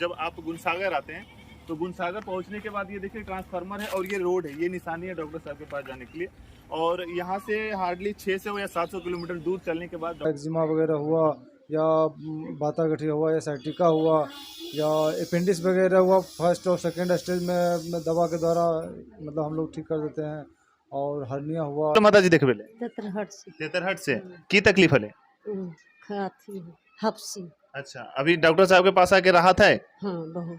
जब आप गुणसागर आते हैं तो गुणसागर पहुंचने के बाद ये देखिए ट्रांसफार्मर है और ये रोड है, ये निशानी है डॉक्टर साहब के पास जाने के लिए। और यहाँ से हार्डली 600 या 700 किलोमीटर दूर चलने के बाद एक्जिमा वगैरह हुआ या बाता गठिया हुआ या साइटिका हुआ या अपेंडिक्स वगैरह हुआ, फर्स्ट और सेकंड स्टेज में दवा के द्वारा मतलब हम लोग ठीक कर देते हैं। और हर्निया हुआ तो माता जी देख बेले तेतरहट से तेतरहट से की तकलीफ है। खाती हफ्सी। अच्छा, अभी डॉक्टर साहब के पास आके राहत है। हाँ बहुत।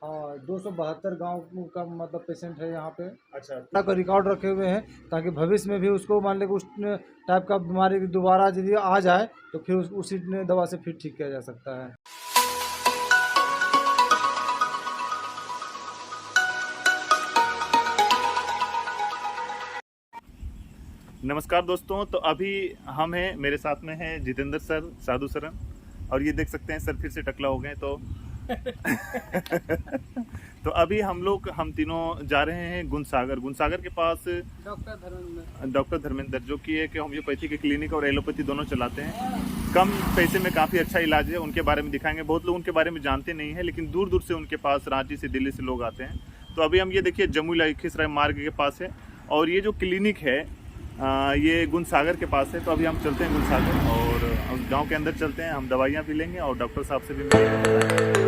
हाँ, 272 गांव का मतलब पेशेंट है यहाँ पे। अच्छा, का रिकॉर्ड रखे हुए हैं ताकि भविष्य में भी उसको मान ले उस टाइप का बीमारी दोबारा यदि आ जाए तो फिर उसी दवा से फिर ठीक किया जा सकता है। नमस्कार दोस्तों, तो अभी हम हैं, मेरे साथ में है जितेंद्र सर, साधु सरन, और ये देख सकते हैं सर फिर से टकला हो गए। तो तो अभी हम तीनों जा रहे हैं गुणसागर के पास डॉक्टर धर्मेंद्र, जो कि एक होम्योपैथी के क्लिनिक और एलोपैथी दोनों चलाते हैं। कम पैसे में काफ़ी अच्छा इलाज है, उनके बारे में दिखाएंगे। बहुत लोग उनके बारे में जानते नहीं हैं, लेकिन दूर दूर से उनके पास रांची से, दिल्ली से लोग आते हैं। तो अभी हम ये देखिए जमुई लखीसराय मार्ग के पास है और ये जो क्लिनिक है ये गुणसागर के पास है। तो अभी हम चलते हैं गुणसागर और उस गाँव के अंदर चलते हैं। हम दवाइयाँ भी लेंगे और डॉक्टर साहब से भी मिलेंगे।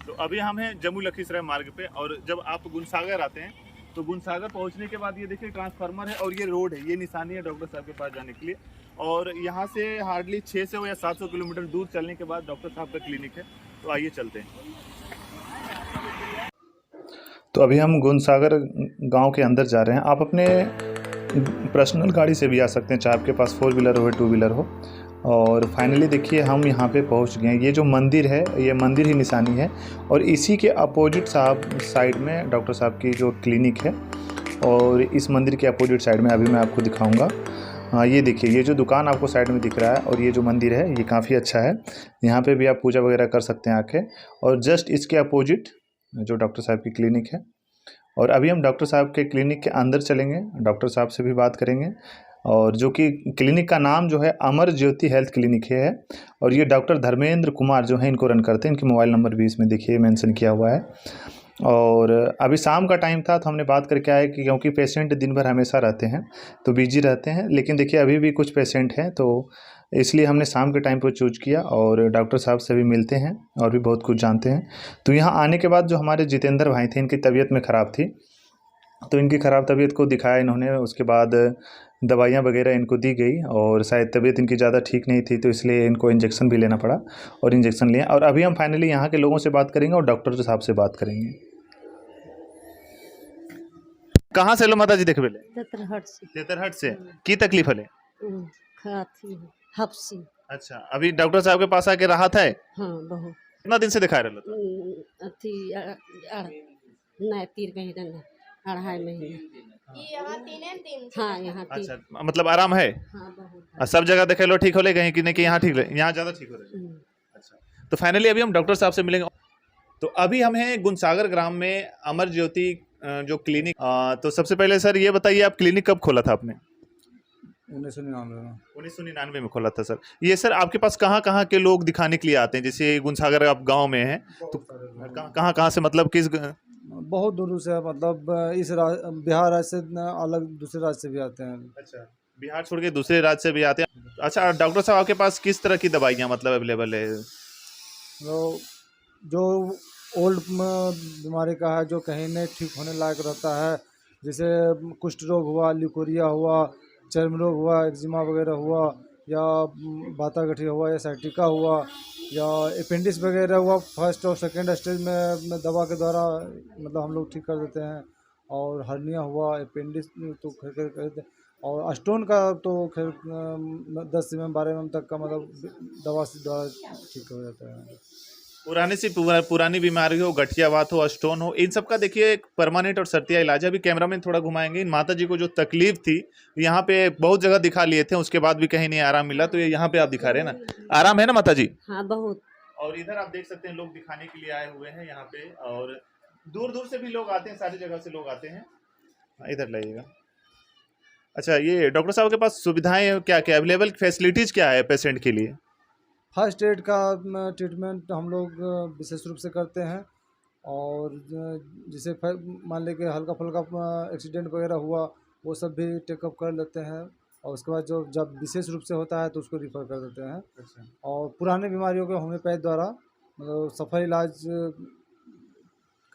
तो अभी हम हैं जम्मू लखीसराय मार्ग पे, और जब आप गुणसागर आते हैं तो गुणसागर पहुंचने के बाद ये देखिए ट्रांसफार्मर है और ये रोड है, ये निशानी है डॉक्टर साहब के पास जाने के लिए। और यहाँ से हार्डली 600 या 700 किलोमीटर दूर चलने के बाद डॉक्टर साहब का क्लिनिक है। तो आइए चलते हैं। तो अभी हम गुणसागर गांव के अंदर जा रहे हैं। आप अपने पर्सनल गाड़ी से भी आ सकते हैं, चाहे आपके पास 4 व्हीलर हो या 2 व्हीलर हो। और फाइनली देखिए हम यहाँ पे पहुँच गए हैं। ये जो मंदिर है, ये मंदिर ही निशानी है, और इसी के अपोजिट साइड में डॉक्टर साहब की जो क्लिनिक है। और इस मंदिर के अपोजिट साइड में अभी मैं आपको दिखाऊंगा। ये देखिए, ये जो दुकान आपको साइड में दिख रहा है और ये जो मंदिर है ये काफ़ी अच्छा है। यहाँ पे भी आप पूजा वगैरह कर सकते हैं आके। और जस्ट इसके अपोजिट जो डॉक्टर साहब की क्लिनिक है। और अभी हम डॉक्टर साहब के क्लिनिक के अंदर चलेंगे, डॉक्टर साहब से भी बात करेंगे। और जो कि क्लिनिक का नाम जो है अमर ज्योति हेल्थ क्लिनिक है। और ये डॉक्टर धर्मेंद्र कुमार जो है इनको रन करते हैं। इनके मोबाइल नंबर भी इसमें देखिए मेंशन किया हुआ है। और अभी शाम का टाइम था तो हमने बात करके आए कि क्योंकि पेशेंट दिन भर हमेशा रहते हैं तो बिजी रहते हैं, लेकिन देखिए अभी भी कुछ पेशेंट हैं, तो इसलिए हमने शाम के टाइम पर चूज किया। और डॉक्टर साहब से भी मिलते हैं और भी बहुत कुछ जानते हैं। तो यहाँ आने के बाद जो हमारे जितेंद्र भाई थे, इनकी तबीयत में ख़राब थी, तो इनकी ख़राब तबीयत को दिखाया इन्होंने। उसके बाद दवाइयाँ वगैरह इनको दी गई और शायद तबीयत इनकी ज़्यादा ठीक नहीं थी, तो इसलिए इनको इंजेक्शन भी लेना पड़ा और इंजेक्शन लिए। और अभी हम फाइनली यहाँ के लोगों से बात करेंगे और डॉक्टर साहब से बात करेंगे। कहाँ से लो माता जी देख बेले? तेतरहट से। तेतरहट से की तकलीफ है। खाती हफ्सी। अच्छा, अभी डॉक्टर साहब के पास आके राहत है। हाँ बहुत। कितना दिन से दिखा रहे हो? अथी नहीं 3 महीने नहीं, 2.5 महीने। हाँ यहाँ 3। अच्छा, मतलब आराम है। हाँ बहुत। सब जगह देखे लो ठीक हो ले, कहीं कि नहीं कि यहाँ ठीक हो, यहाँ ज़्यादा ठीक हो रहे। अच्छा, तो फाइनली अभी हम डॉक्टर साहब से मिलेंगे। तो अभी हम हैं गुणसागर ग्राम में अमर ज्योति जो क्लिनिक। तो सबसे पहले सर ये बताइए, आप क्लिनिक कब खोला था आपने? 1999 में खोला था। सर ये सर आपके पास कहाँ कहाँ के लोग दिखाने के लिए आते हैं? जैसे गुणसागर आप गांव में हैं तो कहाँ कहाँ से, मतलब किस? बहुत दूर से, मतलब इस बिहार राज्य से अलग दूसरे राज्य से भी आते हैं। अच्छा, बिहार छोड़ के दूसरे राज्य से भी आते हैं। अच्छा, डॉक्टर साहब आपके पास किस तरह की दवाइयाँ मतलब अवेलेबल है? जो ओल्ड बीमारी का है, जो कहीं नहीं ठीक होने लायक रहता है, जैसे कुष्ठ रोग हुआ, ल्यूकोरिया हुआ, चर्म रोग हुआ, एक्जिमा वगैरह हुआ, या बाता गठिया हुआ, या साइटिका हुआ, या अपेंडिक्स वगैरह हुआ, फर्स्ट और सेकंड स्टेज में दवा के द्वारा मतलब हम लोग ठीक कर देते हैं। और हर्निया हुआ, अपेंडिक्स तो खैर कहते हैं। और स्टोन का तो खैर 10 mm 12 mm तक का मतलब दवा से द्वारा ठीक हो जाता है। पुरानी बीमारी हो, गठियावात हो, स्टोन हो, इन सब का देखिए एक परमानेंट और शर्तिया इलाज है। अभी कैमरा में थोड़ा घुमाएंगे। इन माता जी को जो तकलीफ थी यहाँ पे बहुत जगह दिखा लिए थे, उसके बाद भी कहीं नहीं आराम मिला, तो ये यहाँ पे आप दिखा रहे हैं ना, आराम है ना माता जी? हाँ बहुत। और इधर आप देख सकते हैं लोग दिखाने के लिए आए हुए हैं यहाँ पे, और दूर दूर से भी लोग आते हैं, सारी जगह से लोग आते हैं। इधर लाइएगा। अच्छा, ये डॉक्टर साहब के पास सुविधाएं क्या क्या अवेलेबल, फैसिलिटीज क्या है पेशेंट के लिए? फर्स्ट एड का ट्रीटमेंट हम लोग विशेष रूप से करते हैं। और जैसे मान लें कि हल्का फुल्का एक्सीडेंट वगैरह हुआ, वो सब भी टेकअप कर लेते हैं। और उसके बाद जो जब विशेष रूप से होता है तो उसको रिफ़र कर देते हैं। अच्छा। और पुराने बीमारियों के होम्योपैथ द्वारा मतलब सफल इलाज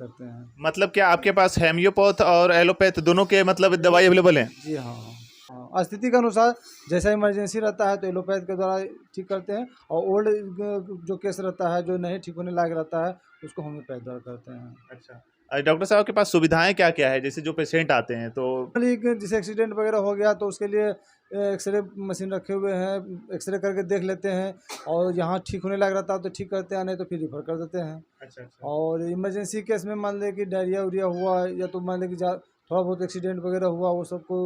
करते हैं। मतलब क्या आपके पास हेमियोपैथ और एलोपैथ दोनों के मतलब दवाई अवेलेबल है? जी हाँ, हाँ, स्थिति के अनुसार जैसा इमरजेंसी रहता है तो एलोपैथ के द्वारा ठीक करते हैं, और ओल्ड जो केस रहता है जो नहीं ठीक होने लायक रहता है उसको होम्योपैथ द्वारा करते हैं। अच्छा, डॉक्टर साहब के पास सुविधाएं क्या क्या है? जैसे जो पेशेंट आते हैं तो जैसे एक्सीडेंट वगैरह हो गया तो उसके लिए एक्सरे मशीन रखे हुए हैं, एक्सरे करके देख लेते हैं, और यहाँ ठीक होने लायक रहता है तो ठीक करते हैं, नहीं तो फिर रिफर कर देते हैं। अच्छा। और इमरजेंसी केस में मान लें कि डायरिया उरिया हुआ, या तो मान लें कि थोड़ा बहुत एक्सीडेंट वगैरह हुआ, वो सबको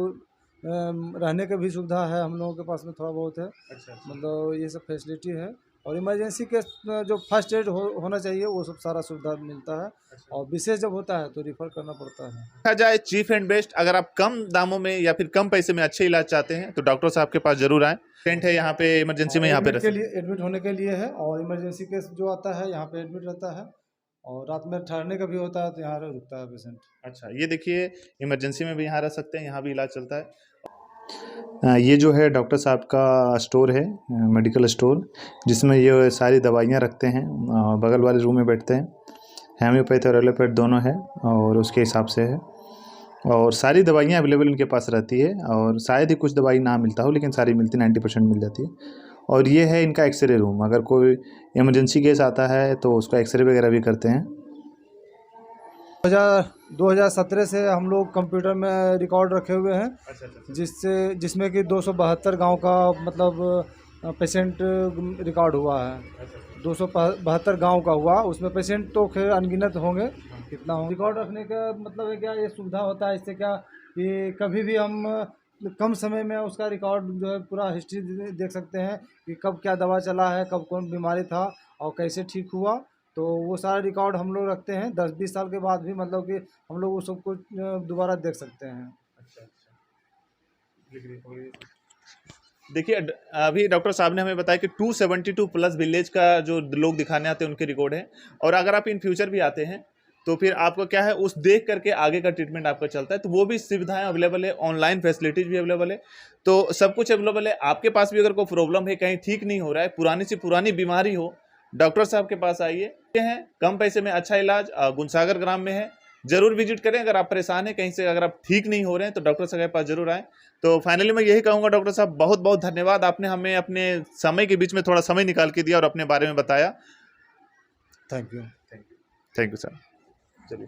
रहने की भी सुविधा है हम लोगों के पास में, थोड़ा बहुत है। अच्छा। मतलब ये सब फैसिलिटी है। और इमरजेंसी केस जो फर्स्ट एड होना चाहिए वो सब सारा सुविधा मिलता है। और विशेष जब होता है तो रिफ़र करना पड़ता है। देखा जाए चीप एंड बेस्ट, अगर आप कम दामों में या फिर कम पैसे में अच्छे इलाज चाहते हैं तो डॉक्टर साहब के पास जरूर आए। पेशेंट है यहाँ पे इमरजेंसी में, यहाँ पे एडमिट होने के लिए है, और इमरजेंसी केस जो आता है यहाँ पे एडमिट रहता है, और रात में ठहरने का भी होता है तो यहाँ रुकता है पेशेंट। अच्छा, ये देखिए इमरजेंसी में भी यहाँ रह सकते हैं, यहाँ भी इलाज चलता है। ये जो है डॉक्टर साहब का स्टोर है, मेडिकल स्टोर, जिसमें ये सारी दवाइयाँ रखते हैं। बगल वाले रूम में बैठते हैं, हेम्योपैथ और एलोपैथ दोनों है, और उसके हिसाब से है। और सारी दवाइयाँ अवेलेबल इनके पास रहती है, और शायद ही कुछ दवाई ना मिलता हो, लेकिन सारी मिलती, 90% मिल जाती है। और ये है इनका एक्सरे रूम, अगर कोई इमरजेंसी केस आता है तो उसका एक्सरे वगैरह भी करते हैं। 2017 से हम लोग कंप्यूटर में रिकॉर्ड रखे हुए हैं, जिसमें कि 272 गांव का मतलब पेशेंट रिकॉर्ड हुआ है। 272 गांव का हुआ, उसमें पेशेंट तो खैर अनगिनत होंगे, कितना हो। रिकॉर्ड रखने का मतलब है क्या, ये सुविधा होता है इससे क्या कि कभी भी हम कम समय में उसका रिकॉर्ड जो है पूरा हिस्ट्री देख सकते हैं कि कब क्या दवा चला है, कब कौन बीमारी था और कैसे ठीक हुआ। तो वो सारा रिकॉर्ड हम लोग रखते हैं। 10-20 साल के बाद भी मतलब कि हम लोग उस सबको दोबारा देख सकते हैं। अच्छा। देखिए अभी डॉक्टर साहब ने हमें बताया कि 272 प्लस विलेज का जो लोग दिखाने आते हैं उनके रिकॉर्ड है। और अगर आप इन फ्यूचर भी आते हैं तो फिर आपको क्या है, उस देख करके आगे का ट्रीटमेंट आपका चलता है। तो वो भी सुविधाएं अवेलेबल है, ऑनलाइन फैसिलिटीज भी अवेलेबल है, तो सब कुछ अवेलेबल है। आपके पास भी अगर कोई प्रॉब्लम है, कहीं ठीक नहीं हो रहा है, पुरानी से पुरानी बीमारी हो, डॉक्टर साहब के पास आइए। ये हैं कम पैसे में अच्छा इलाज, गुनसागर ग्राम में है, जरूर विजिट करें। अगर आप परेशान हैं कहीं से, अगर आप ठीक नहीं हो रहे हैं तो डॉक्टर साहब के पास जरूर आएँ। तो फाइनली मैं यही कहूँगा डॉक्टर साहब, बहुत बहुत धन्यवाद, आपने हमें अपने समय के बीच में थोड़ा समय निकाल के दिया और अपने बारे में बताया। Thank you. Thank you sir. चलिए।